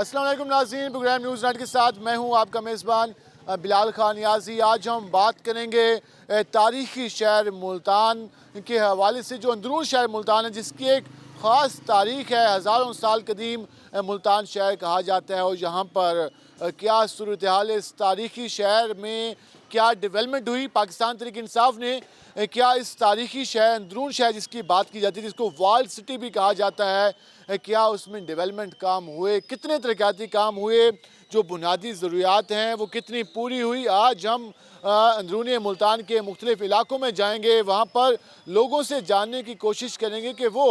अस्सलाम वालेकुम नाज़रीन, प्रोग्राम न्यूज़ नाइट के साथ मैं हूं आपका मेज़बान बिलाल खान याजी। आज हम बात करेंगे तारीख़ी शहर मुल्तान के हवाले से। जो अंदरून शहर मुल्तान है, जिसकी एक ख़ास तारीख़ है, हज़ारों साल कदीम मुल्तान शहर कहा जाता है। और यहाँ पर क्या सूरत हाल है इस तारीख़ी शहर में, क्या डेवलपमेंट हुई पाकिस्तान तहरीक इंसाफ ने, क्या इस तारीख़ी शहर अंदरून शहर जिसकी बात की जाती है, जिसको वर्ल्ड सिटी भी कहा जाता है, क्या उसमें डेवलपमेंट काम हुए, कितने तरक्याती काम हुए, जो बुनियादी ज़रूरियात हैं वो कितनी पूरी हुई। आज हम अंदरूनी मुल्तान के मुख्तलिफ़ इलाकों में जाएंगे, वहाँ पर लोगों से जानने की कोशिश करेंगे कि वो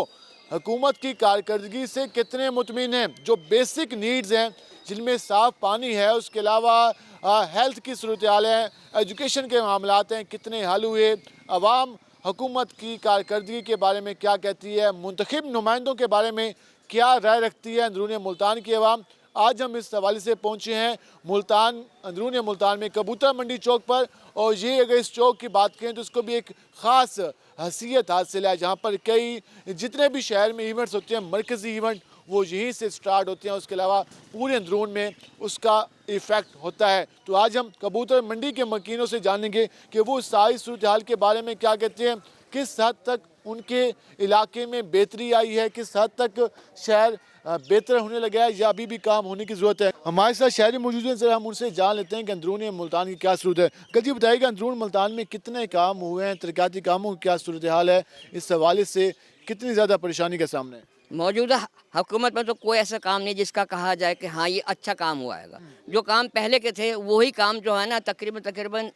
हुकूमत की कारकर्दगी से कितने मुतमिन हैं। जो बेसिक नीड्स हैं जिनमें साफ़ पानी है, उसके अलावा हेल्थ की सूरत हाल है, एजुकेशन के मामलात हैं, कितने हल हुए, अवाम हुकूमत की कारकर्दगी के बारे में क्या कहती है, मुंतखब नुमाइंदों के बारे में क्या राय रखती है अंदरूनी मुल्तान की अवाम। आज हम इस हवाले से पहुँचे हैं मुल्तान, अंदरूनी मुल्तान में कबूतर मंडी चौक पर। और ये अगर इस चौक की बात करें तो इसको भी एक ख़ास हैसियत हासिल है, जहाँ पर कई जितने भी शहर में इवेंट्स होते हैं, मरकज़ी इवेंट वो यहीं से स्टार्ट होते हैं। उसके अलावा पूरे अंदरून में उसका इफ़ेक्ट होता है। तो आज हम कबूतर मंडी के मकीनों से जानेंगे कि वो सारी सूरत हाल के बारे में क्या कहते हैं, किस हद तक उनके इलाके में बेहतरी आई है, किस हद तक शहर बेहतर होने लगा है, या अभी भी काम होने की ज़रूरत है। हमारे साथ शहरी मौजूद हैं, सर हम उनसे जान लेते हैं कि अंदरूनी मुल्तान की क्या सूरत है। कल जी बताइएगा, अंदरून मुल्तान में कितने काम हुए हैं, तरक्याती कामों की क्या सूरत हाल है, इस हवाले से कितनी ज़्यादा परेशानी का सामना है। मौजूदा हुकूमत में तो कोई ऐसा काम नहीं जिसका कहा जाए कि हाँ ये अच्छा काम हुआ है। जो काम पहले के थे वही काम जो है ना तकरीबन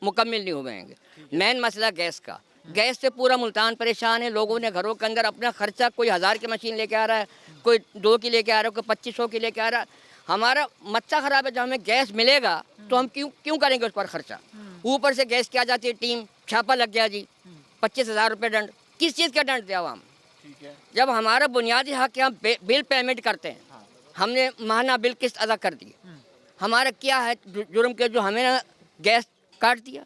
मुकम्मल नहीं हुए हैं। मेन मसला गैस का, गैस से पूरा मुल्तान परेशान है। लोगों ने घरों के अंदर अपना खर्चा, कोई 1000 की मशीन लेके आ रहा है, कोई 2 की लेके आ रहा है, कोई 2500 की लेके आ रहा है। हमारा मत्ता ख़राब है, जब हमें गैस मिलेगा तो हम क्यों करेंगे उस पर खर्चा। ऊपर से गैस की आ जाती है टीम, छापा लग गया जी, 25,000 रुपये दंड। किस चीज़ का दंड दिया आवाम? जब हमारा बुनियादी हक है, हम बिल पेमेंट करते हैं, हमने माहाना बिल किस्त अदा कर दी, हमारा क्या है जुर्म के जो हमें ना गैस काट दिया,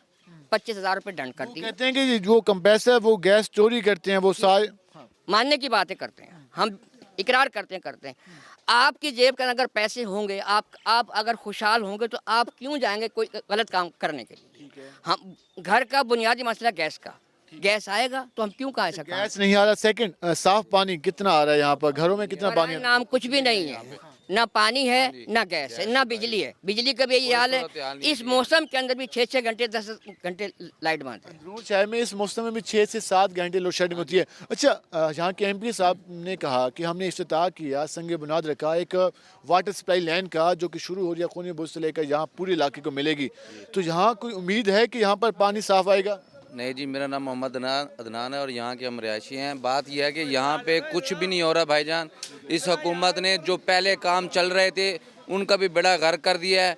25,000 रुपये दंड कर दिया। कहते हैं कि जो कंप्रेसर वो गैस चोरी करते हैं, वो सारे मानने की बातें करते हैं, हम इकरार करते हैं। आपकी जेब के अगर पैसे होंगे, आप अगर खुशहाल होंगे तो आप क्यों जाएंगे कोई गलत काम करने के लिए। हम घर का बुनियादी मसला गैस का, गैस आएगा तो हम क्यों कहा ऐसा काम? गैस नहीं आ रहा। सेकंड, साफ पानी कितना आ रहा है यहाँ पर, घरों में कितना पानी हमारे नाम कुछ भी नहीं है, ना पानी है, ना गैस है, ना बिजली है। बिजली का भी यही हाल है। इस मौसम के अंदर भी 6-6 घंटे 10 घंटे लाइट बंद है। अंदरून शहर में इस मौसम में भी 6 से 7 घंटे लोड शेडिंग होती है। अच्छा, यहाँ के एमपी साहब ने कहा कि हमने इफ्तिताह किया, संग बुनियाद रखा एक वाटर सप्लाई लाइन का, जो कि शुरू हो रही है खूनी बुर्ज से लेकर यहाँ पूरे इलाके को मिलेगी। तो यहाँ कोई उम्मीद है कि यहाँ पर पानी साफ आएगा? नहीं जी, मेरा नाम मोहम्मद अदनान है और यहाँ के हम रिहायशी हैं। बात यह है कि यहाँ पे कुछ भी नहीं हो रहा भाईजान। इस हुकूमत ने जो पहले काम चल रहे थे उनका भी बेड़ा गर्क कर दिया है।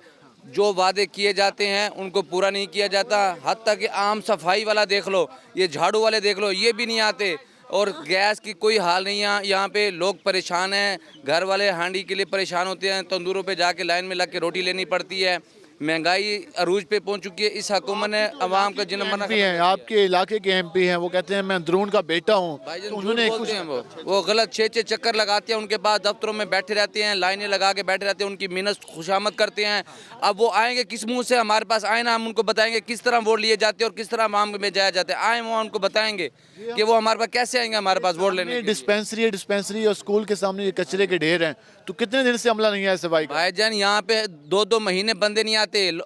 जो वादे किए जाते हैं उनको पूरा नहीं किया जाता। हद तक कि आम सफाई वाला देख लो, ये झाड़ू वाले देख लो, ये भी नहीं आते। और गैस की कोई हाल नहीं है यहाँ पे। लोग परेशान हैं, घर वाले हांडी के लिए परेशान होते हैं, तंदूरों पे जाके लाइन में लग के रोटी लेनी पड़ती है। महंगाई अरूज पे पहुंच चुकी है। इस हुकूमत ने अवाम का जिन्हें मना हैं, आपके इलाके के एमपी हैं, वो कहते हैं मैं अंदरून का बेटा हूँ, तो उन्होंने कुछ वो गलत 6-6 चक्कर लगाते हैं, उनके पास दफ्तरों में बैठे रहते हैं, लाइनें लगा के बैठे रहते हैं, उनकी मिन्नत खुशामद करते हैं। अब वो आएंगे किस मुंह से हमारे पास आए ना, हम उनको बताएंगे किस तरह वोट लिए जाते हैं और किस तरह अवाम में जाया जाता है। आए वो उनको बताएंगे कि वो हमारे पास कैसे आएंगे हमारे पास वोट लेने। डिस्पेंसरी और स्कूल के सामने ये कचरे के ढेर हैं, तो कितने दिन से अमला नहीं है सफाई का? भाईजान यहाँ पे 2-2 महीने बंदे नहीं आते।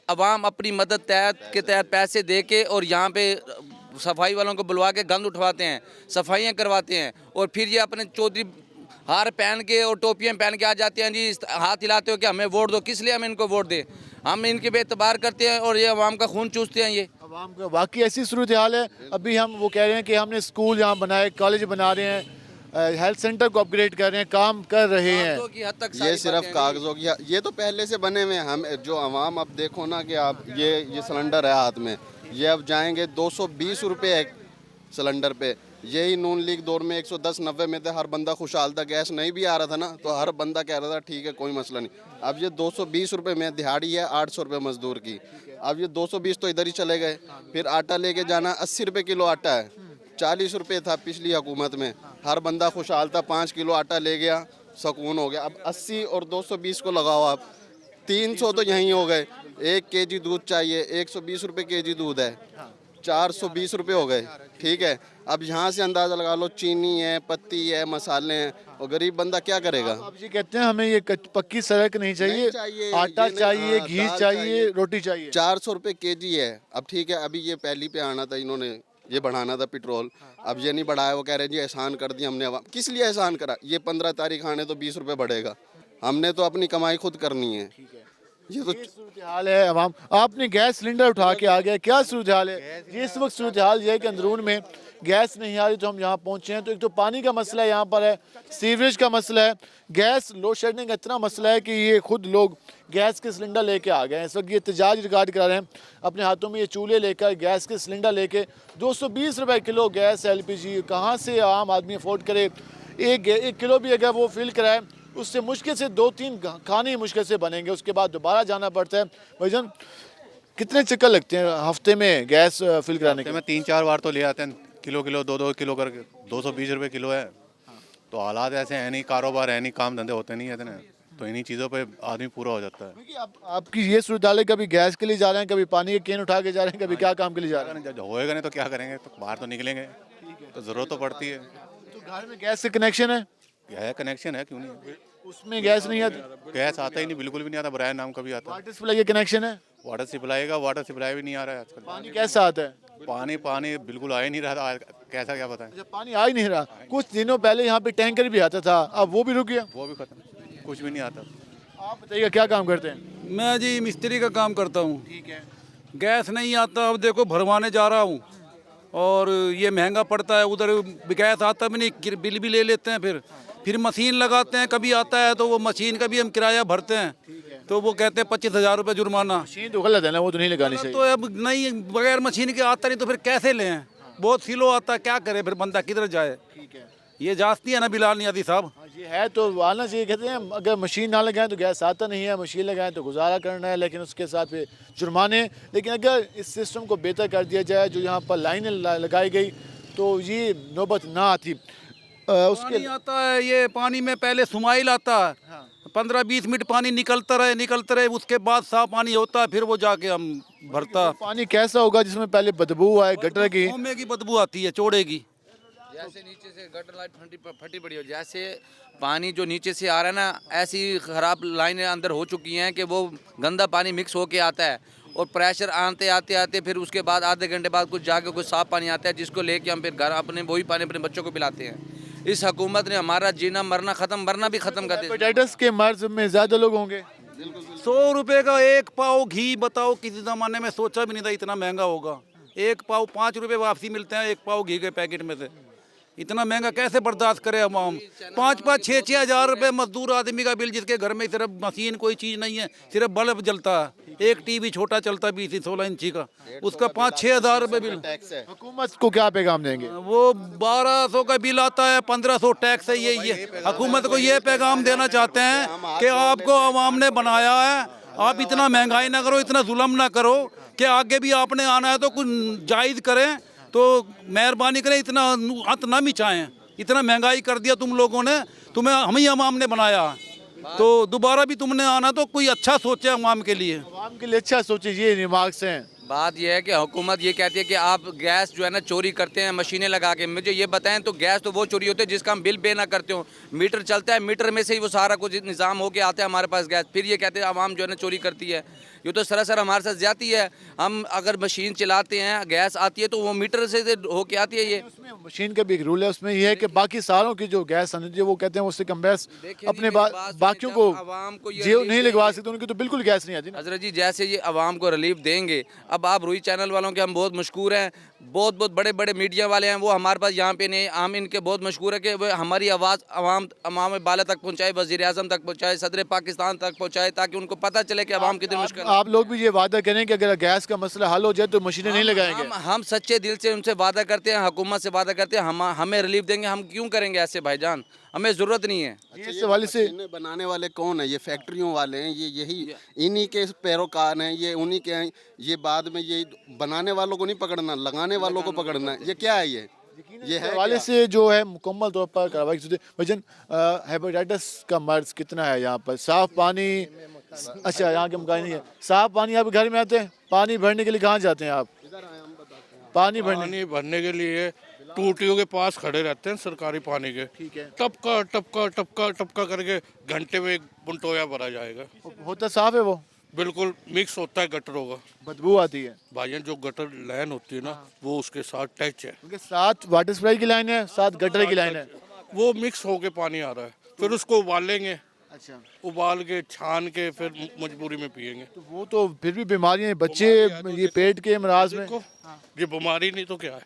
अवाम अपनी मदद के तहत पैसे दे के और यहाँ पे सफाई वालों को बुलवा के गंद उठवाते हैं, सफाइयाँ करवाते हैं, और फिर ये अपने चौधरी हार पहन के और टोपियाँ पहन के आ जाते हैं जी, हाथ हिलाते हो कि हमें वोट दो। किस लिए हम इनको वोट दें? हम इनके बेतबार करते हैं और ये अवाम का खून चूसते हैं। ये अवाम का वाकई ऐसी सूरत हाल है। अभी हम वो कह रहे हैं कि हमने स्कूल यहाँ बनाए, कॉलेज बना रहे हैं, हेल्थ सेंटर को अपग्रेड कर रहे हैं, काम कर रहे हैं। ये सिर्फ कागजों की, ये तो पहले से बने हुए हैं। हम जो अवाम, अब देखो ना कि आप ये सिलेंडर है हाथ में, ये अब जाएंगे 220 रुपये एक सिलेंडर पे। यही नून लीग दौर में 110-90 में थे, हर बंदा खुशहाल था। गैस नहीं भी आ रहा था ना तो हर बंदा कह रहा था ठीक है कोई मसला नहीं। अब ये 220 रुपये में दिहाड़ी है, 800 रुपये मजदूर की। अब ये 220 तो इधर ही चले गए। फिर आटा लेके जाना, 80 रुपये किलो आटा है, 40 रुपये था पिछली हुकूमत में। हर बंदा खुशहाल था, 5 किलो आटा ले गया, सुकून हो गया। अब 80 और 220 को लगाओ आप, 300 तो यहीं हो गए। 1 केजी दूध चाहिए, 120 रुपये केजी दूध है, 420 रुपये हो गए, ठीक है। अब यहाँ से अंदाज़ा लगा लो, चीनी है, पत्ती है, मसाले हैं, और गरीब बंदा क्या करेगा? आप ये कहते हैं हमें ये पक्की सड़क नहीं चाहिए, चाहिए, आटा ये नहीं, चाहिए, हाँ, घी दाल चाहिए, चाहिए। रोटी चाहिए। 400 रुपये केजी है। अब ठीक है, अभी ये पहली पे आना था, इन्होंने ये बढ़ाना था पेट्रोल, अब ये नहीं बढ़ाया। वो कह रहे हैं जी एहसान कर दिया हमने। अब किस लिए एहसान करा? ये 15 तारीख आने तो 20 रुपये बढ़ेगा। हमने तो अपनी कमाई खुद करनी है। ये तो ये सूरत हाल है अवाम। आपने गैस सिलेंडर उठा के आ गया, क्या सूरत हाल है? ये इस वक्त सूरत हाल ये है कि अंदरून में गैस नहीं आ रही, तो हम यहाँ पहुँचे हैं। तो एक तो पानी का मसला है यहाँ पर है, सीवरेज का मसला है, गैस लोड शेडिंग का इतना मसला है कि ये खुद लोग गैस के सिलेंडर लेके आ गए हैं। इस वक्त ये एहतजाज रिकॉर्ड करा रहे हैं, अपने हाथों में ये चूल्हे लेकर, गैस के सिलेंडर लेके। 220 रुपये किलो गैस LPG कहाँ से आम आदमी अफोर्ड करे? एक किलो भी अगर वो फिल कराए, उससे मुश्किल से 2-3 खाने ही मुश्किल से बनेंगे, उसके बाद दोबारा जाना पड़ता है। भाईजान कितने चक्कर लगते हैं हफ्ते में गैस फिल कराने के? में 3-4 बार तो ले आते हैं, किलो 2-2 किलो करके। 220 रुपये किलो है, तो हालात ऐसे हैं नहीं, कारोबार है नहीं, काम धंधे होते नहीं है इतने, तो इन्हीं चीज़ों पे आदमी पूरा हो जाता है। क्योंकि आपकी ये सूरत हाल है, कभी गैस के लिए जा रहे हैं, कभी पानी के कैन उठा के जा रहे हैं, कभी क्या काम के लिए जा रहे हैं। जब होएगा नहीं तो क्या करेंगे, तो बाहर तो निकलेंगे, तो ज़रूरत तो पड़ती है। तो घर में गैस से कनेक्शन है, कनेक्शन है, क्यों नहीं? उसमें गैस नहीं आती? गैस आता ही नहीं, बिल्कुल भी नहीं आता, बराए नाम का भी आता है। वाटर सप्लाई का कनेक्शन है? वाटर सप्लाई भी नहीं आ रहा है आजकल। पानी कैसा आता है? पानी बिल्कुल आ ही नहीं रहा था, कैसा क्या बताएं। अच्छा, पानी आ ही नहीं रहा। कुछ दिनों पहले यहाँ पे टैंकर भी आता था, अब वो भी रुक गया। वो भी खत्म, कुछ भी नहीं आता। आप बताइए क्या काम करते हैं? मैं जी मिस्त्री का काम करता हूँ। ठीक है। गैस नहीं आता, अब देखो भरवाने जा रहा हूँ और ये महंगा पड़ता है। उधर गैस आता भी नहीं, बिल भी ले लेते हैं, फिर मशीन लगाते हैं। कभी आता है तो वो मशीन का भी हम किराया भरते हैं, तो वो कहते हैं 25,000 रुपये जुर्माना। मशीन तो गलत है ना, वो तो नहीं लगानी चाहिए। तो अब नहीं, बगैर मशीन के आता नहीं तो फिर कैसे लें? बहुत स्लो आता है, क्या करे फिर बंदा किधर जाए? ठीक है। ये जास्ती है ना बिलाल नियाजी साहब। हाँ, ये है तो आना चाहिए। कहते हैं अगर मशीन ना लगाएं तो गैस आता नहीं है, मशीन लगाएं तो गुजारा करना है, लेकिन उसके साथ फिर जुर्माने। लेकिन अगर इस सिस्टम को बेहतर कर दिया जाए, जो यहाँ पर लाइनें लगाई गई, तो ये नौबत ना आती। उसके पानी आता है, ये पानी में पहले सुमाइल आता है, 15-20 मिनट पानी निकलता रहे, उसके बाद साफ पानी होता है, फिर वो जाके हम भरता। पानी कैसा होगा जिसमें पहले बदबू आए गटर की? सोमे की बदबू आती है, चौड़े की। जैसे नीचे से गटर लाइट फटी पड़ी हो, जैसे पानी जो नीचे से आ रहा है ना, ऐसी खराब लाइनें अंदर हो चुकी हैं कि वो गंदा पानी मिक्स होके आता है, और प्रेशर आते फिर उसके बाद आधे घंटे बाद कुछ जाके कुछ साफ पानी आता है, जिसको लेके हम फिर घर अपने वही पानी अपने बच्चों को पिलाते हैं। इस हुकूमत ने हमारा जीना मरना भी खत्म कर दिया। हेपेटाइटिस के मर्ज में ज़्यादा लोग होंगे। 100 रुपए का 1 पाव घी, बताओ किसी ज़माने में सोचा भी नहीं था इतना महंगा होगा। 1 पाव 5 रुपए वापसी मिलते हैं 1 पाव घी के पैकेट में से। इतना महंगा कैसे बर्दाश्त करे हम? 5-5, 6-6 हज़ार रुपये मजदूर आदमी का बिल, जिसके घर में सिर्फ मशीन कोई चीज़ नहीं है, सिर्फ बल्ब जलता है, एक टीवी छोटा चलता है 20-16 इंची का, उसका 5-6 हज़ार रुपये बिल। हुकूमत को क्या पैगाम देंगे? वो 1200 का बिल आता है, 1500 टैक्स है। ये हुकूमत को ये पैगाम देना चाहते हैं कि आपको आवाम ने बनाया है, आप इतना महंगाई ना करो, इतना जुल्म ना करो, कि आगे भी आपने आना है तो कुछ जायज़ करें, तो मेहरबानी करें, इतना हथ ना मिचाएं। इतना महंगाई कर दिया तुम लोगों ने, तुम्हें हम ही अवाम ने बनाया, तो दोबारा भी तुमने आना तो कोई अच्छा सोचे अवाम के लिए। आवाम के लिए अच्छा सोचिए, ये रिमार्क्स हैं। बात यह है कि हुकूमत ये कहती है कि आप गैस जो है ना चोरी करते हैं मशीनें लगा के। मुझे ये बताएं, तो गैस तो वो चोरी होते हैं जिसका हम बिल पे ना करते हो। मीटर चलता है, मीटर में से ही वो सारा कुछ निज़ाम होके आता है हमारे पास गैस। फिर ये कहते हैं आवाम जो है ना चोरी करती है। ये तो सरासर हमारे साथ ज्यादती है। हम अगर मशीन चलाते हैं, गैस आती है, तो वो मीटर से होके आती है। ये उसमें मशीन का भी एक रूल है, उसमें ये है कि बाकी सालों की जो गैस है वो कहते हैं उससे कम गैस अपने बाकियों को आवाम को जो नहीं लगवा सकते, उनकी तो बिल्कुल गैस नहीं आती ना। हजरत जी, जैसे ये आवाम को रिलीफ देंगे। अब आप रूही चैनल वालों के हम बहुत मशहूर हैं, बहुत बड़े बड़े मीडिया वाले हैं, वो हमारे पास यहाँ पे नहीं। हम इनके बहुत मशहूर है कि वो हमारी आवाज़ अवाम बाला तक पहुँचाए, वज़ीर आज़म तक पहुँचाए, सदर पाकिस्तान तक पहुँचाए, ताकि उनको पता चले कि आवाम कितनी मुश्किल। आप लोग भी ये वादा करें कि अगर गैस का मसला हल हो जाए तो मशीनें नहीं लगाएंगे। हम सच्चे दिल से उनसे वादा करते हैं, हुकूमत से वादा करते हैं, हमें रिलीफ देंगे। हम क्यों करेंगे ऐसे भाईजान? हमें ज़रूरत नहीं है। इस हवाले से बनाने वाले कौन है? ये फैक्ट्रियों वाले हैं, यही इन्हीं के पैरोकार हैं, ये उन्हीं के हैं। ये बाद में ये बनाने वालों को नहीं पकड़ना, लगाने वालों को पकड़ना है। ये क्या है? ये है हवाले क्या? से जो है मुकम्मल तौर पर कार्रवाई की जरूरत है। भजन, हेपेटाइटिस का मर्ज कितना है यहाँ पर? साफ पानी, अच्छा यहाँ के मकान नहीं है, साफ पानी आपके घर में आते हैं? पानी भरने के लिए कहाँ जाते हैं आप? पानी भरने पानी भरने के लिए टूटियों के पास खड़े रहते हैं सरकारी पानी के। ठीक है। टपका टपका टपका टपका करके घंटे में एक बुंटोया भरा जाएगा। होता साफ है वो? बिल्कुल मिक्स होता है गटरों का। बदबू आती है? भाईजान जो गटर लाइन होती है ना वो उसके साथ टच है, क्योंकि 7 वाटर सप्लाई की लाइन है, 7 गटर की लाइन है। वो मिक्स होके पानी आ रहा है। फिर उसको उबालेंगे, अच्छा, उबाल के छान के फिर मजबूरी में पियेंगे। तो वो तो फिर भी बीमारियां, बच्चे ये पेट के मराज में देखो ये बीमारी नहीं तो क्या है,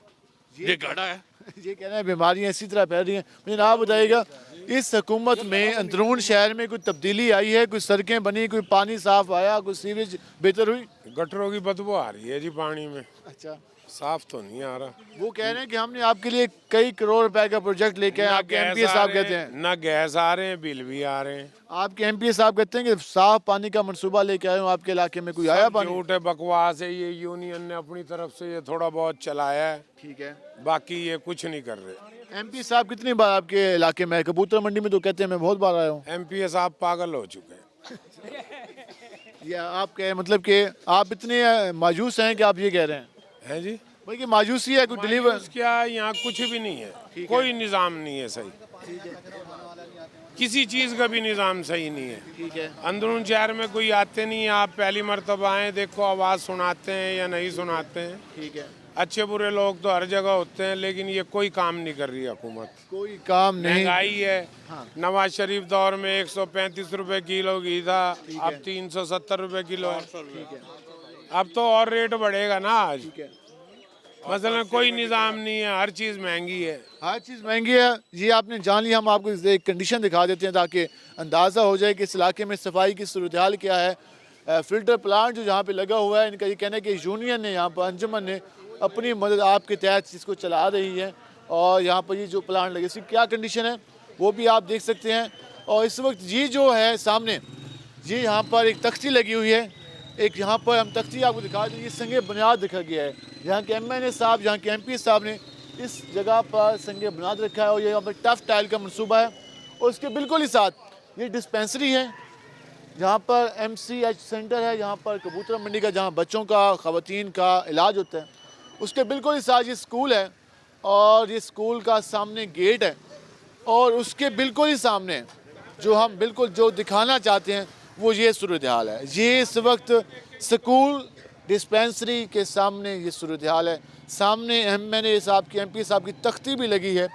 ये गड़ा है। ये कहना है बीमारियां इसी तरह फैल रही हैं। मुझे आप बताइएगा, इस हुकूमत में अंदरून शहर में कोई तब्दीली आई है? कोई सड़कें बनी, कोई पानी साफ आया, कोई सीवेज बेहतर हुई? गटरों की बदबू आ रही है जी पानी में, अच्छा, साफ तो नहीं आ रहा। वो कह रहे हैं कि हमने आपके लिए कई करोड़ रुपए का प्रोजेक्ट लेके आए। आपके एमपी साहब कहते हैं, ना गैस आ रहे हैं, बिल भी आ रहे हैं। आपके एमपी साहब कहते हैं कि साफ पानी का मंसूबा लेके आए हूँ आपके इलाके में। कोई आया पानी? झूठ है, बकवास है। ये यूनियन ने अपनी तरफ से ये थोड़ा बहुत चलाया है, ठीक है। बाकी ये कुछ नहीं कर रहे। एमपी साहब कितनी बार आपके इलाके में? कबूतर मंडी में तो कहते हैं मैं बहुत बार आया हूँ। एमपी साहब पागल हो चुके हैं। या आप कह मतलब कि आप इतने मायूस हैं कि आप ये कह रहे हैं? हैं जी, बल्कि मायूसी है, कोई डिलीवर मायूस क्या, यहाँ कुछ भी नहीं है, कोई निज़ाम नहीं है सही, किसी चीज़ का भी निज़ाम सही नहीं है। ठीक है। अंदरून शहर में कोई आते नहीं है। आप पहली मरतबा आए, देखो आवाज़ सुनाते हैं या नहीं सुनाते हैं। ठीक है। अच्छे बुरे लोग तो हर जगह होते हैं, लेकिन ये कोई काम नहीं कर रही हुकूमत। कोई काम नहीं। महंगाई है। नवाज शरीफ दौर में 135 रुपए किलो घी था, अब 370 रुपए किलो है। अब तो और रेट बढ़ेगा ना आज। मसलन कोई निज़ाम नहीं है, हर चीज़ महंगी है। हर चीज़ महंगी है। ये आपने जान लिया, हम आपको एक कंडीशन दिखा देते हैं ताकि अंदाज़ा हो जाए कि इस इलाके में सफाई की सूरत हाल क्या है। फिल्टर प्लांट जो यहाँ पे लगा हुआ है, इनका ये कहना है कि यूनियन ने, यहाँ पर अंजुमन ने अपनी मदद आपके तहत इसको चला रही है। और यहाँ पर ये जो प्लांट लगे, इसकी क्या कंडीशन है वो भी आप देख सकते हैं। और इस वक्त ये जो है सामने, ये यहाँ पर एक तख्ती लगी हुई है। एक यहाँ पर हम तख्ती आपको दिखा दें, ये संगे बुनियाद दिखा गया है। यहाँ के एमएनए साहब, यहाँ के एमपी साहब ने इस जगह पर संगे बुनियाद रखा है। और ये यहाँ पर टफ टाइल का मनसूबा है। और उसके बिल्कुल ही साथ ये डिस्पेंसरी है, जहाँ पर MCH सेंटर है, यहाँ पर कबूतर मंडी का, जहाँ बच्चों का, ख़वातीन का इलाज होता है। उसके बिल्कुल ही साथ ये स्कूल है, और ये स्कूल का सामने गेट है। और उसके बिल्कुल ही सामने जो हम बिल्कुल जो दिखाना चाहते हैं वो ये सूरत हाल है। ये इस वक्त स्कूल डिस्पेंसरी के सामने ये सूरत हाल है। सामने MNA साहब की, MP साहब की तख्ती भी लगी है,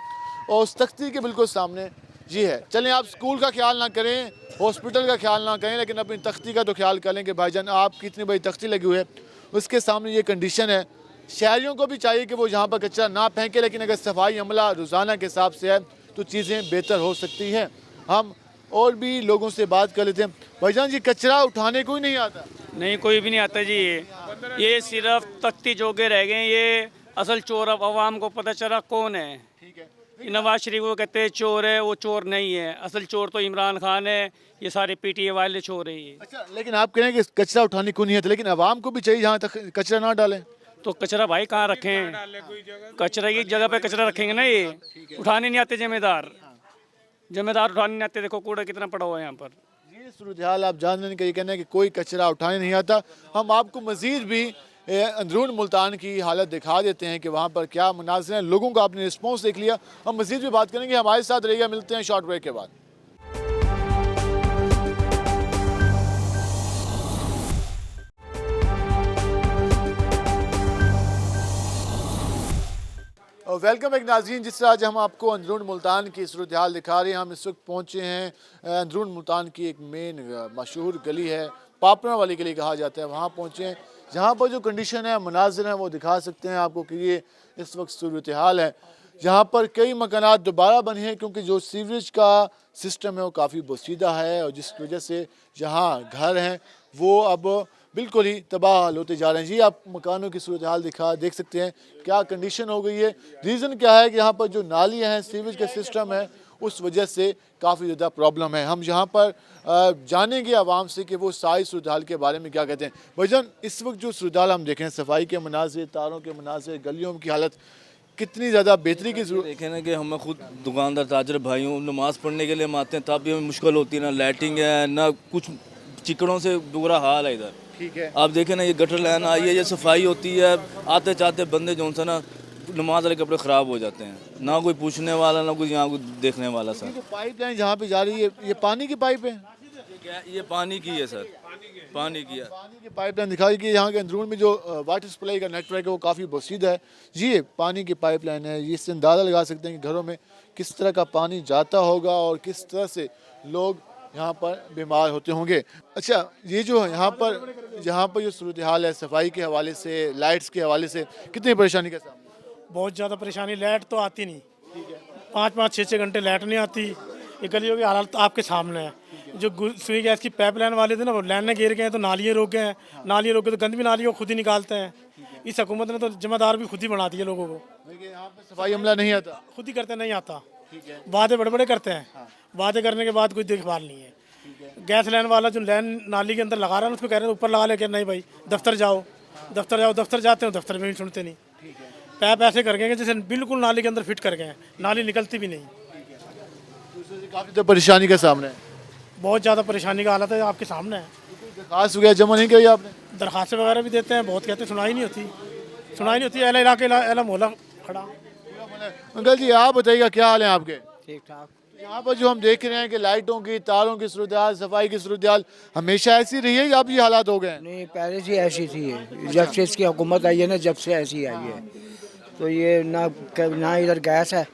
और उस तख्ती के बिल्कुल सामने ये है। चलें, आप स्कूल का ख्याल ना करें, हॉस्पिटल का ख्याल ना करें, लेकिन अपनी तख्ती का तो ख्याल करें कि भाईजान आपकी इतनी बड़ी तख्ती लगी हुई है, उसके सामने ये कंडीशन है। शहरियों को भी चाहिए कि वो यहाँ पर कचरा ना फेंके, लेकिन अगर सफाई अमला रोज़ाना के हिसाब से है तो चीज़ें बेहतर हो सकती हैं। हम और भी लोगों से बात कर लेते हैं। भाईजान जी, कचरा उठाने को ही नहीं आता? नहीं, कोई भी नहीं आता जी। ये सिर्फ तख्ती जोगे रह गए। ये असल चोर अब आवाम को पता चला कौन है। ठीक है। नवाज शरीफ को कहते हैं चोर है, वो चोर नहीं है। असल चोर तो इमरान खान है, ये सारे PTA वाले चोर है ये। अच्छा, लेकिन आप कह रहे हैं कि कचरा उठाने को नहीं आता, लेकिन आवाम को भी चाहिए जहाँ तक कचरा ना डालें। तो कचरा भाई कहाँ रखें? कचरा की जगह पे कचरा रखेंगे ना। ये उठाने नहीं आते जिम्मेदार, जिम्मेदार उठाने नहीं आते। देखो कूड़ा कितना पड़ा हुआ है यहाँ पर। ये सूरत हाल आप जान लेने का ये कहना है कि कोई कचरा उठाने नहीं आता। हम आपको मज़ीद भी अंदरून मुल्तान की हालत दिखा देते हैं कि वहाँ पर क्या मनाज़िर हैं। लोगों का आपने रिस्पॉन्स देख लिया, हम मज़ीद भी बात करेंगे। हमारे साथ रहिएगा, मिलते हैं शॉर्ट ब्रेक के बाद। और वेलकम एक नाज़रीन, जिस तरह आज हम आपको अंदरून मुल्तान की सूरत हाल दिखा रहे हैं। हम इस वक्त पहुँचे हैं अंदरून मुल्तान की एक मेन मशहूर गली है, पापड़ा वाली गली कहा जाता है, वहाँ पहुँचे हैं जहाँ पर जो कंडीशन है, मनाजिर हैं, वो दिखा सकते हैं आपको कि ये इस वक्त सूरत हाल है। जहाँ पर कई मकानात दोबारा बने हैं क्योंकि जो सीवरेज का सिस्टम है वो काफ़ी बोसीदा है, और जिसकी वजह से जहाँ घर हैं वो अब बिल्कुल ही तबाह होते जा रहे हैं। जी, आप मकानों की सूरत हाल देख सकते हैं क्या कंडीशन हो गई है। रीज़न क्या है कि यहाँ पर जो नालियाँ हैं, सीवरेज का सिस्टम है, उस वजह से काफ़ी ज़्यादा प्रॉब्लम है। हम यहाँ पर जानेंगे आवाम से कि वो सारी सूरत हाल के बारे में क्या कहते हैं। भाईजान, इस वक्त जो सूरत हाल हम देखें, सफाई के मनाज़िर, तारों के मनाज़िर, गलियों की हालत, कितनी ज़्यादा बेहतरी की जरूरत। देखें ना कि हमें खुद दुकानदार ताजर भाई हूँ, नमाज पढ़ने के लिए हम आते हैं तब भी हमें मुश्किल होती है, ना लाइटिंग है ना कुछ, चिकड़ों से बुरा हाल है इधर। ठीक है, आप देखें ना ये गटर लाइन आई है, ये सफाई होती है, आते चाहते बंदे जो सा ना नमाज वाले कपड़े ख़राब हो जाते हैं, ना कोई पूछने वाला ना कोई यहाँ कोई देखने वाला सर। जो पाइप लाइन जहाँ पे जा रही है ये पानी की पाइप है। ये पानी की है सर, पानी की है। पानी की पाइप लाइन दिखाई कि यहाँ के अंदरून में जो वाटर सप्लाई का नेटवर्क है वो काफ़ी बसीदा है जी। ये पानी की पाइप लाइन है, ये इससे अंदाज़ा लगा सकते हैं कि घरों में किस तरह का पानी जाता होगा और किस तरह से लोग यहाँ पर बीमार होते होंगे। अच्छा, ये जो यहाँ पर जो सूरत हाल है सफाई के हवाले से, लाइट्स के हवाले से, कितनी परेशानी का सामना? बहुत ज़्यादा परेशानी, लाइट तो आती नहीं, 5-5, 6-6 घंटे लाइट नहीं आती। ये गलियों की हालत आपके सामने है। जो सुई गैस की पाइपलाइन वाले थे ना वो लाइन में गिर गए हैं, तो नालियाँ रोक गए हैं, नालियाँ रोक के तो गंद भी नालियों को खुद ही निकालते हैं। इस हुकूमत ने तो जिम्मेदार भी खुद ही बना दिए लोगों को। यहाँ पर सफाई अमला नहीं आता, खुद ही करते, नहीं आता। वादे बड़े बड़े करते हैं, वादे करने के बाद कोई देखभाल नहीं है। गैस लाइन वाला जो लाइन नाली के अंदर लगा रहा है उसको कह रहे हैं ऊपर लगा ले, नहीं भाई दफ्तर जाओ, दफ्तर जाते हो, दफ्तर में भी सुनते नहीं। पैप ऐसे कर गए जैसे बिल्कुल नाली के अंदर फिट कर गए, नाली निकलती भी नहीं। काफ़ी तो परेशानी का सामना है, बहुत ज़्यादा परेशानी का हालत है, आपके सामने है। दरखास्त वगैरह जमा नहीं करी आपने? दरखास्तें वगैरह भी देते हैं, बहुत कहते हैं, सुनाई नहीं होती। एला इलाके एला मोहल्ला खड़ा। अंकल जी आप बताइएगा क्या हाल है आपके? ठीक ठाक। यहाँ पर जो हम देख रहे हैं कि लाइटों की, तारों की सूरत हाल, सफाई की सूरत हाल हमेशा ऐसी रही है या अब ये हालात हो गए हैं? नहीं, पहले से ऐसी थी, जब से इसकी हुकूमत आई है ना, जब से ऐसी आई है। तो ये ना इधर गैस है,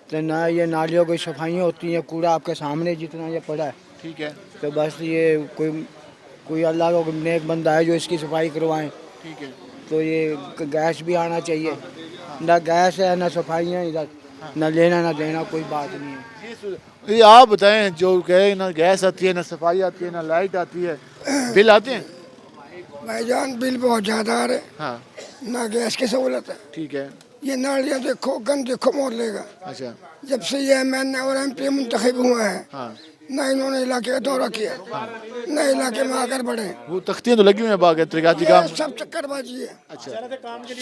तो ना ये नालियों की सफाइयाँ होती हैं, कूड़ा आपके सामने जितना ये पड़ा है। ठीक है, तो बस ये कोई अल्लाह का नेक बंदा है जो इसकी सफाई करवाएं। ठीक है, तो ये गैस भी आना चाहिए, ना गैस है ना सफाइयाँ इधर, ना लेना ना देना, कोई बात नहीं है। ये आप बताएं, जो कहे ना गैस आती है, ना सफाई आती है, ना लाइट आती है, बिल आते हैं? भाईजान बिल बहुत ज़्यादा आ रहे, हाँ, ना गैस की सहूलत है। ठीक है, ये नालियाँ देखो, गंद देखो, मोहल्ले का। अच्छा, जब से ये MN और MP मुंतखब हुए हैं, हाँ, ना इन्होंने इलाके का दौरा किया, ना इलाके में आकर बढ़े। वो तख्तियाँ तो लगी हुई हैं बाकी तरक्याती काम। ये सब चक्करबाजी है, अच्छा,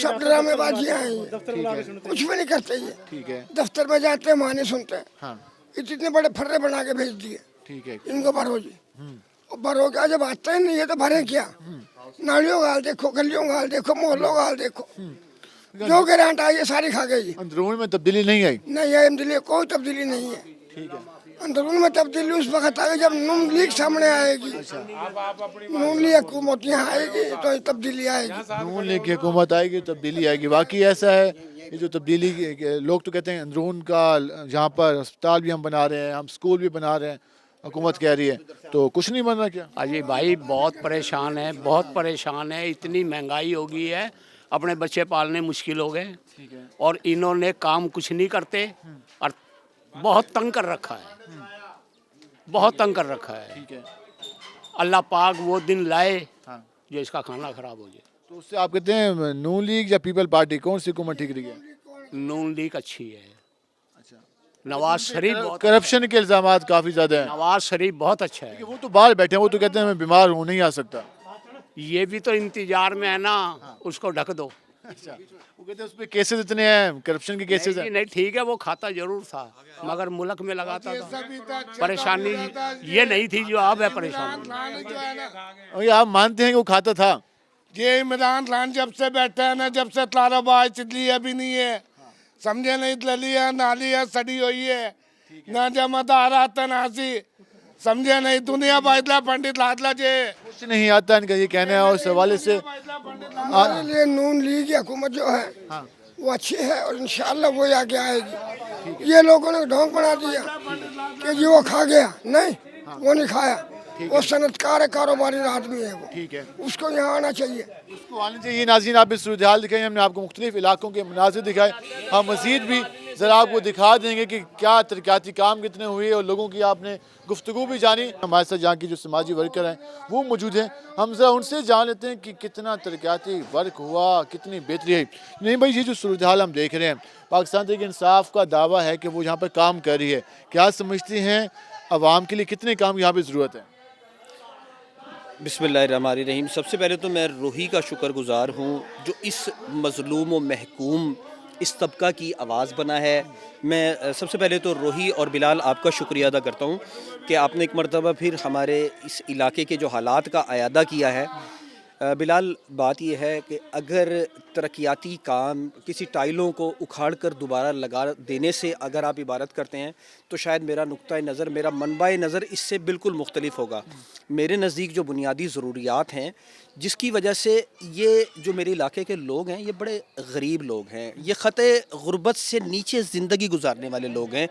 सब ड्रामेबाजियाँ हैं, ये कुछ भी नहीं करते ये। ठीक है, दफ्तर में जाते हैं, वहाँ नहीं सुनते। हाँ, इतने बड़े फर्रे बना के भेज दिए, ठीक है, इनको भरो जी। और भरो क्या, जब आते ही नहीं है तो भरे क्या? नालियों का हाल देखो, गलियों का हाल देखो, मोहल्लों का हाल देखो, जो ग्रांट आई है सारी खा गई। अंदरून में तब्दीली नहीं आई? नहीं है, दिल्ली कोई तब्दीली नहीं है। ठीक है, अंदरून में तब्दीली उस वक्त आएगी जब नून लीग सामने आएगी। नून लीग हुकूमत यहाँ आएगी तो तब्दीली आएगी। नून लीग की हुकूमत आएगी तब्दीली आएगी। वाकई ऐसा है, ये जो तब्दीली लोग तो कहते हैं अंदरून का, जहाँ पर अस्पताल भी हम बना रहे हैं, हम स्कूल भी बना रहे हैं, हुकूमत कह रही है, तो कुछ नहीं बन रहा क्या? अजी भाई बहुत परेशान है, बहुत परेशान है। इतनी महंगाई हो गई है, अपने बच्चे पालने मुश्किल हो गए, और इन्होंने काम कुछ नहीं करते और बहुत तंग कर रखा है, बहुत तंग कर रखा है। ठीक है, अल्लाह पाक वो दिन लाए जो इसका खाना खराब हो जाए। तो उससे आप कहते हैं नून लीग या पीपल पार्टी, कौन सी हुकूमत ठीक रही है? नून लीग अच्छी है। नवाज शरीफ बहुत करप्शन के इल्जाम काफ़ी ज़्यादा हैं। नवाज शरीफ बहुत अच्छा है। वो तो बाहर बैठे हैं, वो तो कहते हैं मैं बीमार हूँ, नहीं आ सकता। ये भी तो इंतजार में है ना, उसको ढक दो। अच्छा, वो कहते हैं उस पर केसेस इतने हैं, करप्शन के केसेस हैं। नहीं ठीक है, वो खाता जरूर था मगर मुल्क में लगाता था। परेशानी ये नहीं थी जो अब है परेशानी। और ये आप मानते हैं कि वो खाता था? ये इमरान खान जब से बैठे हैं ना, जब से ताराबाज चिल्ली अभी नहीं है, समझे नहीं, दलिया नालियाँ सड़ी हुई है, ना जमादार आता नासी, समझे नहीं, दुनिया बाइदला पंडित लादला जे कुछ नहीं आता इनका ये कहना है। और इस हवाले से हमारे लिए नून लीग की हुकूमत जो है वो अच्छी है और इंशाल्लाह वो आगे आएगी। ये लोगों ने ढोंग बना दिया कि जी वो खा गया, नहीं वो नहीं खाया, वो सनतकार है, कारोबारी आदमी है वो। ठीक है, उसको यहाँ आना चाहिए, उसको आना चाहिए। नाज़रीन आप सूरत हाल दिखाई, हमने आपको मुख्तलिफ इलाकों के मनाज़िर दिखाए, हम मज़ीद भी ज़रा आपको दिखा देंगे कि क्या तरक्याती काम कितने हुए और लोगों की आपने गुफ्तगू भी जानी। हमारे साथ यहाँ की जो समाजी वर्कर हैं वो मौजूद हैं, हम ज़रा उनसे जान लेते हैं कि कितना तरक्याती वर्क हुआ, कितनी बेहतरी है। नहीं भाई, ये जो सूरत हाल हम देख रहे हैं, पाकिस्तान तहरीक इंसाफ का दावा है कि वो यहाँ पर काम कर रही है, क्या समझती हैं आवाम के लिए कितने काम यहाँ पर ज़रूरत है? बिस्मिल्लाहिर्रहमानिर्रहीम। सबसे पहले तो मैं रूही का शुक्रगुज़ार हूँ जो इस मज़लूम व महकूम इस तबका की आवाज़ बना है। मैं सबसे पहले तो रोही और बिलाल आपका शुक्रिया अदा करता हूँ कि आपने एक मरतबा फिर हमारे इस इलाके के जो हालात का अयादा किया है। बिलाल, बात यह है कि अगर तरक्याती काम किसी टाइलों को उखाड़ कर दोबारा लगा देने से अगर आप इबारत करते हैं तो शायद मेरा नुक्ता नज़र, मेरा मनबाए नज़र इससे बिल्कुल मुख्तलिफ होगा। मेरे नज़दीक जो बुनियादी ज़रूरियात हैं जिसकी वजह से ये जो मेरे इलाके के लोग हैं ये बड़े गरीब लोग हैं, ये ख़ते गुर्बत से नीचे ज़िंदगी गुजारने वाले लोग हैं।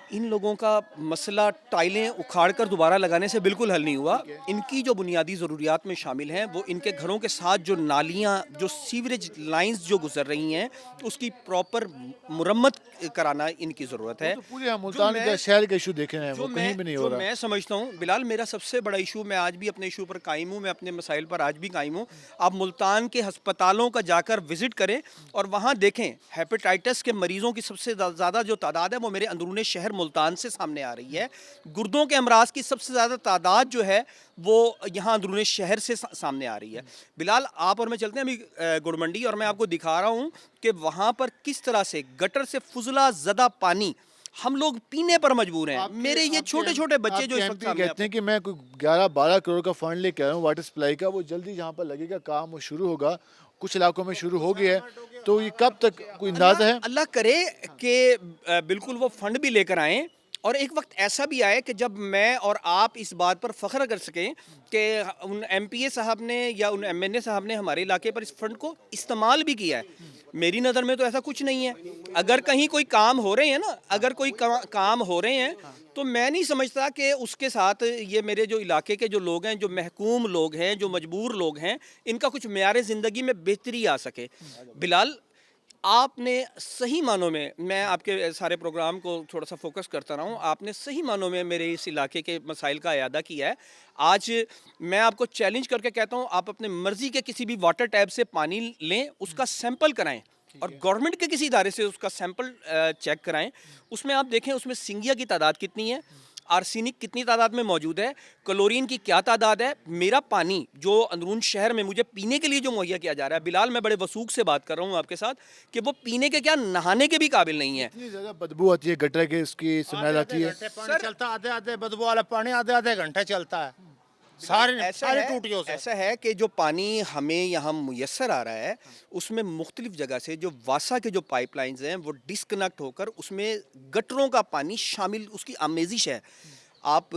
इन लोगों का मसला टाइलें उखाड़ कर दोबारा लगाने से बिल्कुल हल नहीं हुआ। इनकी जो बुनियादी ज़रूरियात में शामिल हैं वो इनके घरों के साथ जो नालियाँ, जो सीवरेज लाइंस जो गुजर रही हैं उसकी प्रॉपर मुरम्मत कराना इनकी ज़रूरत है। तो पूरे मुल्तान का शहर का इशू देखे हैं, वो कहीं भी नहीं हो रहा। मैं समझता हूँ बिलाल, मेरा सबसे बड़ा इशू, मैं आज भी अपने इशू पर कायम हूँ, मैं अपने मसाइल पर आज भी कायम हूँ। आप मुल्तान के हस्पतालों का जाकर विज़िट करें और वहाँ देखें हेपेटाइटिस के मरीज़ों की सबसे ज़्यादा जो तादाद है वो मेरे अंदरूनी शहर मुल्तान से सामने आ रही है। गुर्दों के अमराज की सबसे ज़्यादा तादाद जो है वो यहाँ अंदरूनी शहर से सामने आ रही है। बिलाल, आप और मैं चलते हैं अभी गुड़ मंडी और मैं आपको दिखा रहा हूँ कि वहाँ पर किस तरह से गटर से फुजला ज़दा पानी हम लोग पीने पर मजबूर हैं। मेरे ये छोटे छोटे बच्चे जो इस वक्त कहते हैं कि मैं कोई 11-12 करोड़ का फंड लेके आया हूँ वाटर सप्लाई का, वो जल्दी जहाँ पर लगेगा काम वो शुरू होगा, कुछ इलाकों में शुरू हो गया है, तो ये कब तक कोई अंदाजा है? अल्लाह करे कि बिल्कुल वो फंड भी लेकर आएँ और एक वक्त ऐसा भी आए कि जब मैं और आप इस बात पर फ़ख्र कर सकें कि उन MPA साहब ने या उन MNA साहब ने हमारे इलाके पर इस फंड को इस्तेमाल भी किया है। मेरी नज़र में तो ऐसा कुछ नहीं है। अगर कहीं कोई काम हो रहे हैं ना, अगर कोई काम हो रहे हैं तो मैं नहीं समझता कि उसके साथ ये मेरे जो इलाके के जो लोग हैं, जो महकूम लोग हैं, जो मजबूर लोग हैं, इनका कुछ मेयार ज़िंदगी में बेहतरी आ सके। बिलाल, आपने सही मानों में, मैं आपके सारे प्रोग्राम को थोड़ा सा फोकस करता रहा हूँ, आपने सही मानों में मेरे इस इलाके के मसाइल का अयादा किया है। आज मैं आपको चैलेंज करके कहता हूँ, आप अपने मर्ज़ी के किसी भी वाटर टैप से पानी लें, उसका सैंपल कराएं और गवर्नमेंट के किसी इदारे से उसका सैंपल चेक कराएं। उसमें आप देखें उसमें सिंगिया की तादाद कितनी है, आर्सेनिक कितनी तादाद में मौजूद है, क्लोरीन की क्या तादाद है। मेरा पानी जो अंदरून शहर में मुझे पीने के लिए जो मुहैया किया जा रहा है, बिलाल मैं बड़े वसूख से बात कर रहा हूँ आपके साथ, कि वो पीने के क्या नहाने के भी काबिल नहीं है। इतनी ज़्यादा बदबू आती है गटर के, इसकी स्मेल आती है। पानी चलता आधे बदबू वाला पानी आधे घंटे चलता है सारी टूटियों से। ऐसा है कि जो पानी हमें यहाँ मुयस्सर आ रहा है उसमें मुख्तलिफ जगह से जो वासा के जो पाइपलाइंस हैं वो डिस्कनेक्ट होकर उसमें गटरों का पानी शामिल, उसकी आमेजिश है। आप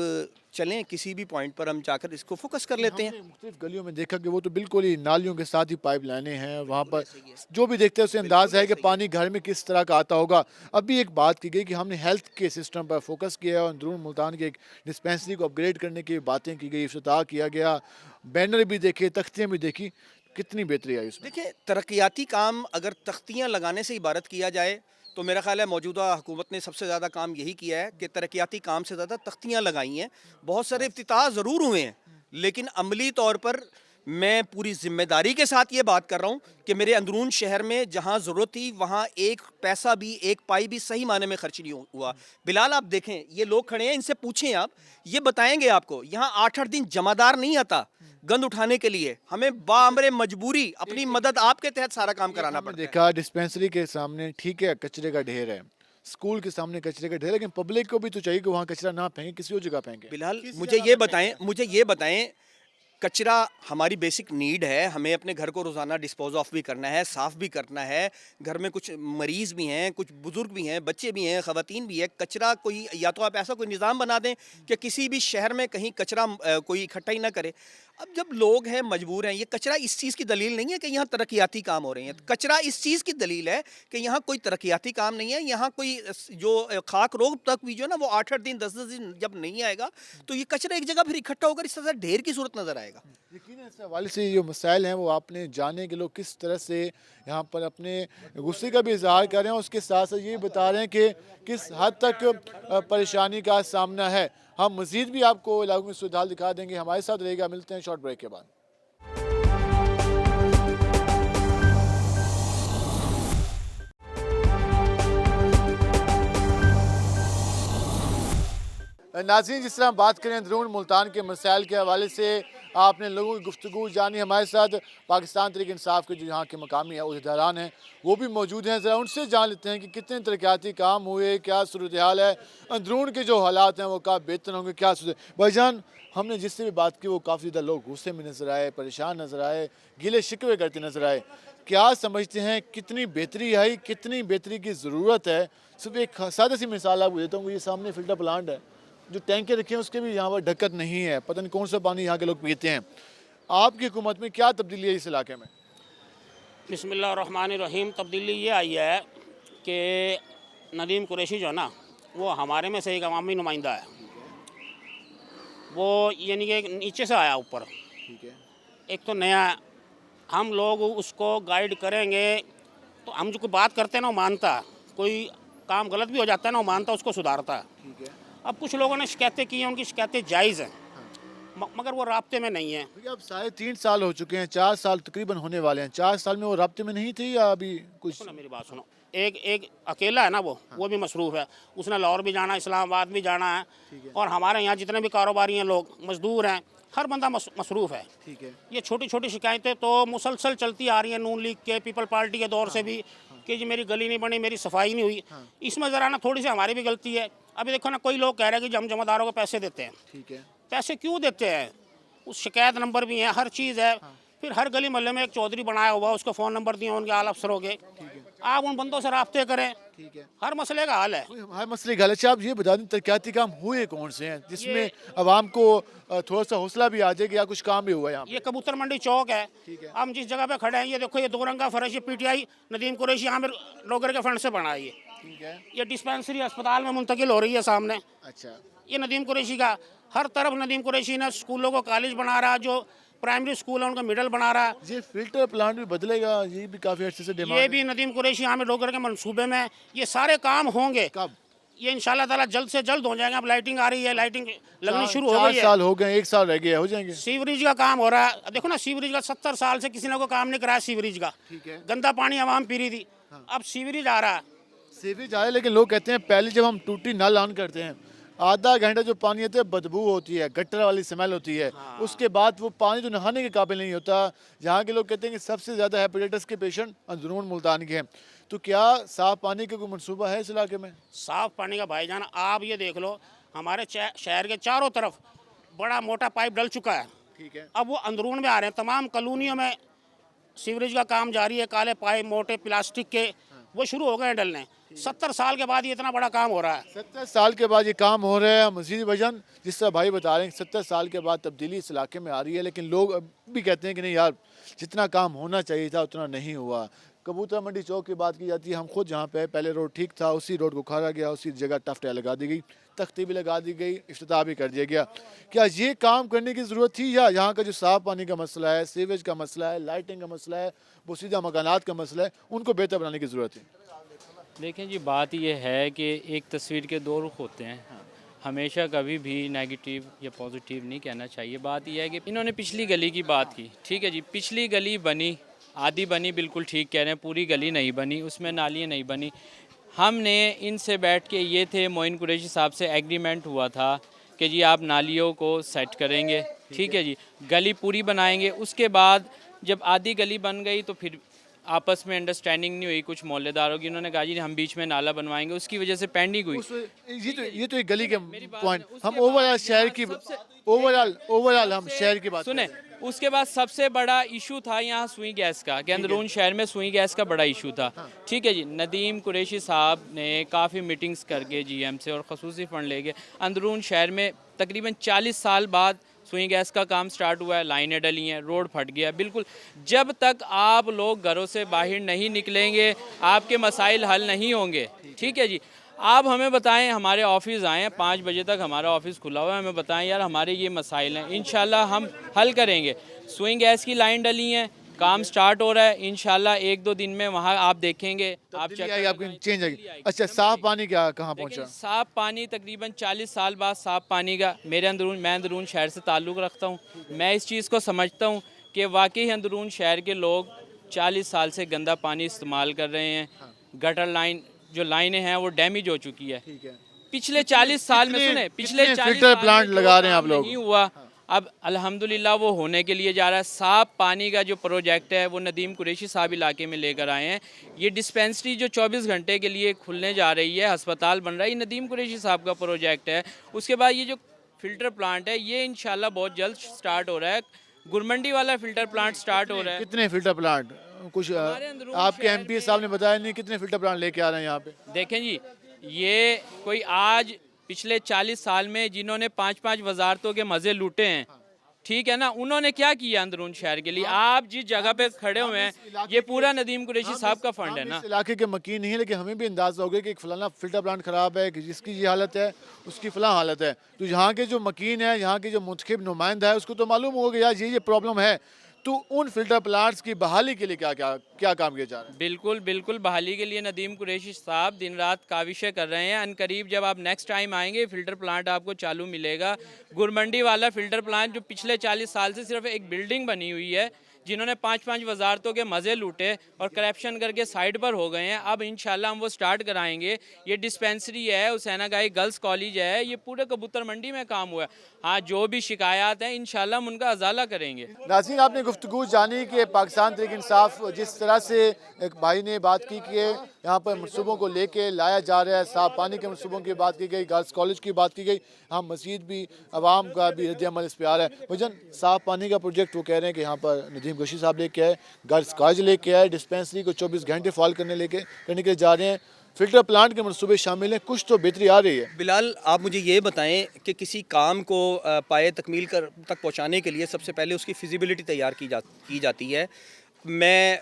चलें किसी भी पॉइंट पर, हम जाकर इसको फोकस कर लेते हैं। मुख्तलिफ गलियों में देखा कि वो तो बिल्कुल ही नालियों के साथ ही पाइप लाइनें हैं, वहाँ पर जो भी देखते हैं उसे अंदाज़ है कि पानी घर में किस तरह का आता होगा। अभी एक बात की गई कि हमने हेल्थ के सिस्टम पर फोकस किया और अंदरून मुल्तान के एक डिस्पेंसरी को अपग्रेड करने की बातें की गई, इफ्तिताह किया गया, बैनर भी देखे, तख्तियाँ भी देखी, कितनी बेहतरी आई उसमें। देखिए, तरक्याती काम अगर तख्तियाँ लगाने से इबारत किया जाए तो मेरा ख्याल है मौजूदा हुकूमत ने सबसे ज़्यादा काम यही किया है कि तरक्याती काम से ज़्यादा तख्तियाँ लगाई हैं। बहुत सारे इफ्तिताह ज़रूर हुए हैं, लेकिन अमली तौर पर मैं पूरी जिम्मेदारी के साथ ये बात कर रहा हूँ कि मेरे अंदरून शहर में जहाँ ज़रूरत थी वहाँ एक पैसा भी, एक पाई भी सही माने में खर्च नहीं हुआ। बिलाल, आप देखें ये लोग खड़े हैं, इनसे पूछें, आप ये बताएंगे आपको यहाँ 8-8 दिन जमादार नहीं आता गंद उठाने के लिए। हमें बामरे मजबूरी अपनी मदद आपके तहत सारा काम कराना पड़ता है। देखा डिस्पेंसरी के सामने ठीक है कचरे का ढेर है, स्कूल के सामने कचरे का ढेर है, लेकिन पब्लिक को भी तो चाहिए कि वहाँ कचरा ना फेंके, किसी और जगह फेंके। बिलाल, मुझे ये बताएं कचरा हमारी बेसिक नीड है, हमें अपने घर को रोज़ाना डिस्पोज ऑफ भी करना है, साफ़ भी करना है। घर में कुछ मरीज़ भी हैं, कुछ बुज़ुर्ग भी हैं, बच्चे भी हैं, ख़वातीन भी है। कचरा कोई, या तो आप ऐसा कोई निज़ाम बना दें कि किसी भी शहर में कहीं कचरा कोई इकट्ठा ही ना करे। अब जब लोग हैं, मजबूर हैं, ये कचरा इस चीज़ की दलील नहीं है कि यहाँ तरक्याती काम हो रहे हैं। कचरा इस चीज़ की दलील है कि यहाँ कोई तरक्याती काम नहीं है। यहाँ कोई जो खाक रोग तक भी जो है ना वो 8-8 दिन 10-10 दिन जब नहीं आएगा तो ये कचरा एक जगह फिर इकट्ठा होकर इस तरह ढेर की सूरत नज़र आएगा। यकीनन इस हवाले से जो मसाइल हैं वो आपने जाने के लोग किस तरह से यहाँ पर अपने गुस्से का भी इजहार कर रहे हैं, उसके साथ साथ ये बता रहे हैं कि किस हद तक परेशानी का सामना है। हम मज़ीद भी आपको इलाकों में सूरत हाल दिखा देंगे, हमारे साथ रहेगा। मिलते हैं शॉर्ट ब्रेक के बाद। नाज़रीन, जिस तरह हम बात करें अंदरून मुल्तान के मसाइल के हवाले से, आपने लोगों की गुफ्तगू जानी। हमारे साथ पाकिस्तान तहरीक इंसाफ के जो यहाँ के मकामी अहदेदारान हैं वो भी मौजूद हैं। ज़रा उनसे जान लेते हैं कि कितने तरक्याती काम हुए, क्या सूरत हाल है, अंदरून के जो हालात हैं वो काफ़ी बेहतर होंगे, क्या सूरत। भाईजान, हमने जिससे भी बात की वो काफ़ी ज़्यादा लोग गुस्से में नज़र आए, परेशान नज़र आए, गिले शिकवे करते नज़र आए। क्या समझते हैं कितनी बेहतरी आई, कितनी बेहतरी की ज़रूरत है? सिर्फ एक सादा सी मिसाल आपको देता हूँ। ये सामने फ़िल्टर प्लांट है, जो टैंके रखे हैं उसके भी यहाँ पर ढक्कन नहीं है, पता नहीं कौन सा पानी यहाँ के लोग पीते हैं। आपकी हुकूमत में क्या तब्दीली है इस इलाके में? बिस्मिल्लाहिर्रहमानिर्रहीम। तब्दीली ये आई है कि नदीम कुरैशी जो है ना, वो हमारे में से एक अवामी नुमाइंदा है। वो यानी कि नीचे से आया ऊपर, ठीक है। एक तो नया, हम लोग उसको गाइड करेंगे तो हम जो कोई बात करते हैं ना वो मानता है, कोई काम गलत भी हो जाता है ना वो मानता, उसको सुधारता है। ठीक है। अब कुछ लोगों ने शिकायतें की हैं, उनकी शिकायतें जायज़ हैं, मगर वो राब्ते में नहीं है। अब 3.5 साल हो चुके हैं, 4 साल तकरीबन होने वाले हैं। 4 साल में वो राब्ते में नहीं थी या अभी कुछ? सुनो मेरी बात सुनो, एक अकेला है ना वो भी मसरूफ़ है, उसने लाहौर भी जाना है, इस्लामाबाद भी जाना है, और हमारे यहाँ जितने भी कारोबारी हैं, लोग मजदूर हैं, हर बंदा मसरूफ़ है। ठीक है। ये छोटी छोटी शिकायतें तो मुसलसल चलती आ रही हैं, नून लीग के, पीपल पार्टी के दौर से भी, कि जी मेरी गली नहीं बनी, मेरी सफाई नहीं हुई। इसमें ज़रा ना थोड़ी सी हमारी भी गलती है। अभी देखो ना, कोई लोग कह रहे हैं कि हम जमादारों को पैसे देते हैं। ठीक है। पैसे क्यों देते हैं? उस शिकायत नंबर भी है, हर चीज़ है। फिर हर गली मोहल्ले में एक चौधरी बनाया हुआ, उसको फ़ोन नंबर दिए उनके आला अफसरों के। आप उन बंदों से राब्ते करें। ठीक है। हर मसले का हल है। हर मसले का हल। अच्छा, आप ये बता दें तरक्याती काम हुए कौन से हैं जिसमें आवाम को थोड़ा सा हौसला भी आ जाए कि या कुछ काम भी हुआ है यहाँ पे? ये कबूतर मंडी चौक है। हम जिस जगह पे खड़े हैं, ये देखो, ये 2 रंग का फर्श, ये पीटीआई नदीम कुरैशी आमिर लोगर के फंड से बना है। ठीक है। ये डिस्पेंसरी अस्पताल में मुंतकिल हो रही है सामने। अच्छा। ये नदीम कुरैशी का, हर तरफ नदीम कुरैशी ने स्कूलों को कॉलेज बना रहा, जो प्राइमरी स्कूल है उनका मिडल बना रहा। ये फिल्टर प्लांट भी बदलेगा, ये भी काफ़ी अच्छे से डिमांड ये भी नदीम कुरैशी आमिर लोगर के मंसूबे में ये सारे काम होंगे। कब? ये इंशाल्लाह ताला जल्द से जल्द हो जाएंगे। अब लाइटिंग आ रही है, लाइटिंग लगनी शुरू हो गई है। 4 साल हो गए, 1 साल रह गया, हो जाएंगे। सीवरेज का काम हो रहा है। देखो ना, सीवरेज का 70 साल से किसी ने कोई काम नहीं कराया सीवरेज का। ठीक है। गंदा पानी आवाम पी रही थी, अब सीवरेज आ रहा है। सीवरेज आए, लेकिन लोग कहते हैं पहले जब हम टूटी नल ऑन करते हैं, आधा घंटा जो पानी आता है बदबू होती है, गटर वाली स्मेल होती है। उसके बाद वो पानी तो नहाने के काबिल नहीं होता। यहाँ के लोग कहते हैं कि सबसे ज़्यादा हेपेटाइटिस के पेशेंट अंदरून मुल्तान के हैं। तो क्या साफ़ पानी का कोई मनसूबा है इस इलाके में? साफ़ पानी का भाईजान, आप ये देख लो, हमारे शहर के चारों तरफ बड़ा मोटा पाइप डल चुका है। ठीक है। अब वो अंदरून में आ रहे हैं। तमाम कॉलोनियों में सीवरेज का काम जारी है। काले पाइप मोटे प्लास्टिक के वो शुरू हो गए हैं डलने। 70 साल के बाद ये इतना बड़ा काम हो रहा है। 70 साल के बाद ये काम हो रहा है। मजीद वजन जिस तरह भाई बता रहे हैं, 70 साल के बाद तब्दीली इस इलाके में आ रही है, लेकिन लोग अब भी कहते हैं कि नहीं यार, जितना काम होना चाहिए था उतना नहीं हुआ। कबूतर मंडी चौक की बात की जाती है, हम खुद जहाँ पे पहले रोड ठीक था, उसी रोड को उखाड़ा गया, उसी जगह टफ्टियाँ लगा दी गई, तख्ती भी लगा दी गई, इफ्तिताह भी कर दिया गया। क्या ये काम करने की ज़रूरत थी, या यहाँ का जो साफ़ पानी का मसला है, सीवेज का मसला है, लाइटिंग का मसला है, बोसीदा मकानात का मसला है, उनको बेहतर बनाने की ज़रूरत है? देखें जी, बात यह है कि एक तस्वीर के 2 रुख होते हैं। हमेशा कभी भी नेगेटिव या पॉजिटिव नहीं कहना चाहिए। बात यह है कि इन्होंने पिछली गली की बात की, ठीक है जी, पिछली गली बनी, आधी बनी, बिल्कुल ठीक कह रहे हैं, पूरी गली नहीं बनी, उसमें नालियाँ नहीं बनी। हमने इनसे बैठ के, ये थे मोइन कुरैशी साहब से एग्रीमेंट हुआ था कि जी आप नालियों को सेट करेंगे, ठीक है जी, गली पूरी बनाएंगे। उसके बाद जब आधी गली बन गई तो फिर आपस में अंडरस्टैंडिंग नहीं हुई कुछ मोहल्लेदारों की। उन्होंने कहा जी हम बीच में नाला बनवाएंगे, उसकी वजह से पेंडिंग हुई। ये तो एक गली के पॉइंट, हम ओवरऑल शहर की ओवरऑल हम शहर की बात सुने। उसके बाद सबसे बड़ा इशू था यहाँ सुई गैस का, कि अंदरून शहर में सुई गैस का बड़ा इशू था। ठीक है जी, नदीम कुरैशी साहब ने काफ़ी मीटिंग्स करके जीएम से और खसूसी फ़ंड लेके अंदरून शहर में तकरीबन 40 साल बाद सुई गैस का काम स्टार्ट हुआ है। लाइनें डली हैं, रोड फट गया। बिल्कुल, जब तक आप लोग घरों से बाहर नहीं निकलेंगे आपके मसाइल हल नहीं होंगे। ठीक है जी, आप हमें बताएं, हमारे ऑफिस आएँ, 5 बजे तक हमारा ऑफिस खुला हुआ है, हमें बताएं यार हमारे ये मसाइल हैं, इंशाल्लाह हम हल करेंगे। सुई गैस की लाइन डली हैं, काम स्टार्ट हो रहा है, इंशाल्लाह 1-2 दिन में वहाँ आप देखेंगे, आप चेंज आएगी। अच्छा, साफ पानी क्या कहाँ पहुँचा? साफ पानी तकरीबन 40 साल बाद साफ पानी का मैं अंदरून शहर से ताल्लुक़ रखता हूँ। मैं इस चीज़ को समझता हूँ कि वाकई अंदरून शहर के लोग 40 साल से गंदा पानी इस्तेमाल कर रहे हैं। गटर लाइन जो लाइनें हैं वो डैमेज हो चुकी है। पिछले 40 साल में, सुने, पिछले 40 फिल्टर प्लांट लगा रहे हैं आप लोग? नहीं हुआ। अब अल्हम्दुलिल्लाह वो होने के लिए जा रहा है। साफ पानी का जो प्रोजेक्ट है वो नदीम कुरैशी साहब इलाके में लेकर आए हैं। ये डिस्पेंसरी जो 24 घंटे के लिए खुलने जा रही है, अस्पताल बन रहा है, ये नदीम कुरैशी साहब का प्रोजेक्ट है। उसके बाद ये जो फ़िल्टर प्लांट है ये इंशाल्लाह बहुत जल्द स्टार्ट हो रहा है। गुरमंडी वाला फ़िल्टर प्लांट स्टार्ट हो रहा है। कितने फिल्टर प्लांट कुछ आपके एमपी साहब ने बताया नहीं, कितने फिल्टर प्लांट लेके आ रहे हैं यहाँ पे? देखें जी, ये कोई आज पिछले 40 साल में जिन्होंने 5-5 वजारतों के मज़े लूटे हैं, ठीक है ना, उन्होंने क्या किया अंदरून शहर के लिए? आप जिस जगह पे खड़े हुए हैं ये पूरा नदीम कुरैशी साहब का फंड है ना। इस इलाके के मकीन नहीं है, लेकिन हमें भी अंदाजा हो गया कि एक फलाना फिल्टर प्लांट ख़राब है, कि जिसकी ये हालत है उसकी फलां हालत है। तो यहाँ के जो मकीन है, यहाँ के जो मुंतखब नुमाइंदा है, उसको तो मालूम हो गया ये प्रॉब्लम है। तो उन फिल्टर प्लांट्स की बहाली के लिए क्या काम किया जा रहा है? बिल्कुल बिल्कुल, बहाली के लिए नदीम कुरैशी साहब दिन रात काविशें कर रहे हैं। अनकरीब जब आप नेक्स्ट टाइम आएंगे फ़िल्टर प्लांट आपको चालू मिलेगा। गुरमंडी वाला फ़िल्टर प्लांट जो पिछले 40 साल से सिर्फ एक बिल्डिंग बनी हुई है, जिन्होंने 5-5 वजारतों के मज़े लूटे और करप्शन करके साइड पर हो गए हैं, अब इंशाल्लाह हम वो स्टार्ट कराएंगे। ये डिस्पेंसरी है, हुसैना गाई गर्ल्स कॉलेज है, ये पूरे कबूतर मंडी में काम हुआ है। हाँ, जो भी शिकायत हैं इंशाल्लाह हम उनका अजाला करेंगे। नाज़रीन, आपने गुफ्तगू जानी कि पाकिस्तान तहरीक इंसाफ जिस तरह से एक भाई ने बात की कि यहाँ पर मनसूबों को लेके लाया जा रहा है, साफ पानी के मनसूबों की बात की गई, गर्ल्स कॉलेज की बात की गई, हाँ मज़ीद भी आवाम का भी रद्द-ए-अमल इस पर आ रहा है। वजन साफ पानी का प्रोजेक्ट वो कह रहे हैं कि यहाँ पर नदीम कुरैशी साहब लेके आए, गर्ल्स कॉलेज लेके आए, डिस्पेंसरी को 24 घंटे फॉल करने के लिए जा रहे हैं, फिल्टर प्लांट के मनसूबे शामिल हैं, कुछ तो बेहतरी आ रही है। बिलाल, आप मुझे ये बताएं कि किसी काम को पाए तकमील तक पहुंचाने के लिए सबसे पहले उसकी फिजिबिलिटी तैयार की जाती है। मैं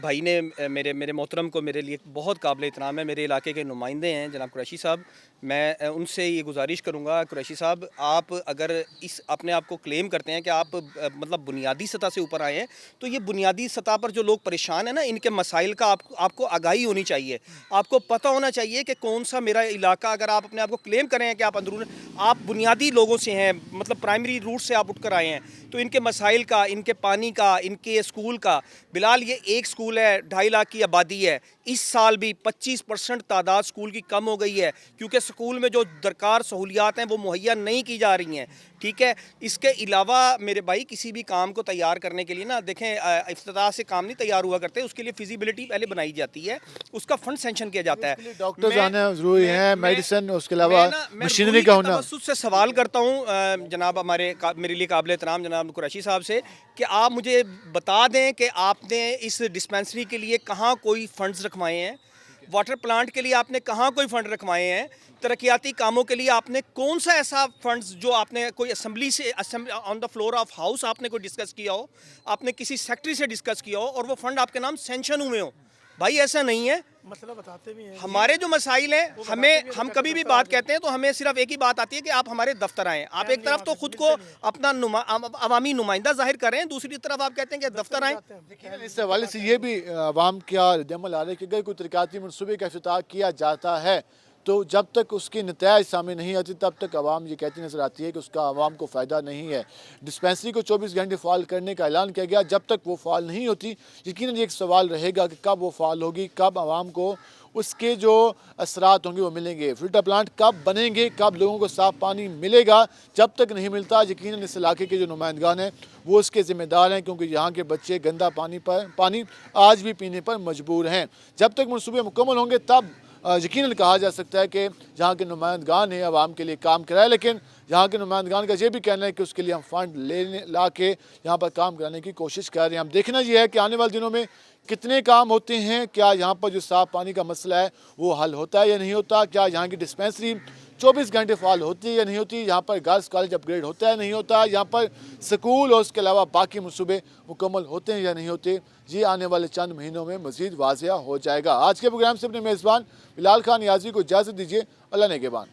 भाई ने मेरे मोहतरम को मेरे लिए बहुत काबिल इत्तराम है, मेरे इलाके के नुमाइंदे हैं जनाब कुरैशी साहब। मैं उनसे ये गुजारिश करूंगा, कुरैशी साहब आप अगर इस अपने आप को क्लेम करते हैं कि आप मतलब बुनियादी सतह से ऊपर आए हैं, तो ये बुनियादी सतह पर जो लोग परेशान हैं ना, इनके मसाइल का आपको आगाही होनी चाहिए। आपको पता होना चाहिए कि कौन सा मेरा इलाका, अगर आप अपने आप को क्लेम करें कि आप बुनियादी लोगों से हैं, मतलब प्राइमरी रूट से आप उठ कर आए हैं, तो इनके मसाइल का, इनके पानी का, इनके स्कूल का। बिलाल, ये एक स्कूल है, 2.5 लाख की आबादी है, इस साल भी 25% तादाद स्कूल की कम हो गई है, क्योंकि स्कूल में जो दरकार सहूलियात हैं वो मुहैया नहीं की जा रही हैं, ठीक है। इसके अलावा मेरे भाई, किसी भी काम को तैयार करने के लिए ना, देखें इफ्तिताह से काम नहीं तैयार हुआ करते, उसके लिए फिजिबिलिटी पहले बनाई जाती है, उसका फंड सेंक्शन किया जाता है, डॉक्टर्स आना जरूरी है, मेडिसिन, उसके अलावा मशीनरी का होना। से सवाल करता हूँ जनाब मेरे लिए काबिल एहतराम जनाब कुरैशी साहब से कि आप मुझे बता दें कि आपने इस डिस्पेंसरी के लिए कहाँ कोई फंड्स रखवाए हैं, वाटर प्लांट के लिए आपने कहाँ कोई फ़ंड रखवाए हैं, तरक्याती कामों के लिए आपने कौन सा ऐसा फंड्स जो आपने कोई असेंबली से on the floor of house आपने कोई डिस्कस किया हो, आपने किसी सेक्रेटरी से डिस्कस किया हो और वो फंड आपके नाम सेंक्शन हुए हो। भाई ऐसा नहीं है, मसला बताते भी हैं। हमारे जो मसाइल हैं, हम कभी भी बात कहते हैं तो हमें सिर्फ एक ही बात आती है कि आप हमारे दफ्तर आएँ। आप एक तरफ तो खुद को अपना अवामी नुमाइंदा जाहिर कर रहे हैं, दूसरी तरफ आप कहते हैं कि दफ्तर आएँ। इस हवाले से ये भी आवाम क्या रद्द-ए-अमल आ रहा है कि अगर कोई तरक्याती मनसूबे का इफ्तिताह किया जाता है तो जब तक उसके नताइज सामने नहीं आती तब तक आवाम ये कहती नज़र आती है कि उसका आवाम को फ़ायदा नहीं है। डिस्पेंसरी को 24 घंटे फ़ाल करने का ऐलान किया गया, जब तक वो फ़ाल नहीं होती यकीनन एक सवाल रहेगा कि कब वो फ़ाल होगी, कब आवाम को उसके जो असरात होंगे वो मिलेंगे, फिल्टर प्लांट कब बनेंगे, कब लोगों को साफ़ पानी मिलेगा। जब तक नहीं मिलता यकीनन इस इलाके के जो नुमाइंदगान हैं वो उसके ज़िम्मेदार हैं, क्योंकि यहाँ के बच्चे गंदा पानी आज भी पीने पर मजबूर हैं। जब तक मनसूबे मुकम्मल होंगे तब यकीनन कहा जा सकता है कि यहाँ के नुमाइंदगान हैं आवाम के लिए काम कराए, लेकिन यहाँ के नुमाइंदगान का ये भी कहना है कि उसके लिए हम फ़ंड ला के यहाँ पर काम कराने की कोशिश कर रहे हैं। हम देखना ये है कि आने वाले दिनों में कितने काम होते हैं, क्या यहाँ पर जो साफ़ पानी का मसला है वो हल होता है या नहीं होता, क्या यहाँ की डिस्पेंसरी 24 घंटे फ़ाल होती है या नहीं होती, यहाँ पर गर्ल्स कॉलेज अपग्रेड होता है नहीं होता, यहाँ पर स्कूल और उसके अलावा बाकी मनसूबे मुकम्मल होते हैं या नहीं होते, ये आने वाले चंद महीनों में मज़ीद वाज़िया हो जाएगा। आज के प्रोग्राम से अपने मेज़बान बिलाल खान नियाज़ी को इजाज़त दीजिए। अल्लाह नेगहबान।